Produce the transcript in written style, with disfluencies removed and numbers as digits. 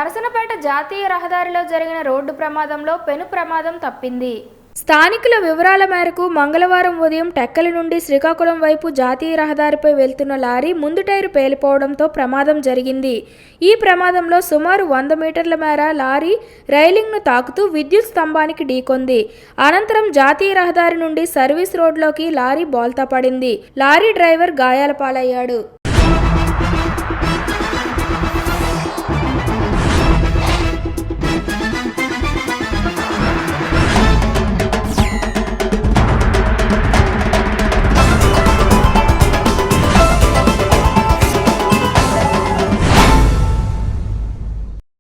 నరసనపేట జాతీయ రహదారిలో జరిగిన రోడ్డు ప్రమాదంలో పెను ప్రమాదం తప్పింది. స్థానికుల వివరాల మేరకు మంగళవారం ఉదయం టెక్కల నుండి శ్రీకాకుళం వైపు జాతీయ రహదారిపై వెళ్తున్న లారీ ముందు టైరు పేలిపోవడంతో ప్రమాదం జరిగింది. ఈ ప్రమాదంలో సుమారు 100 మీటర్ల మేర లారీ రైలింగ్ను తాకుతూ విద్యుత్ స్తంభానికి ఢీకొంది. అనంతరం జాతీయ రహదారి నుండి సర్వీస్ రోడ్లోకి లారీ బోల్తా పడింది. లారీ డ్రైవర్ గాయాల పాలయ్యాడు.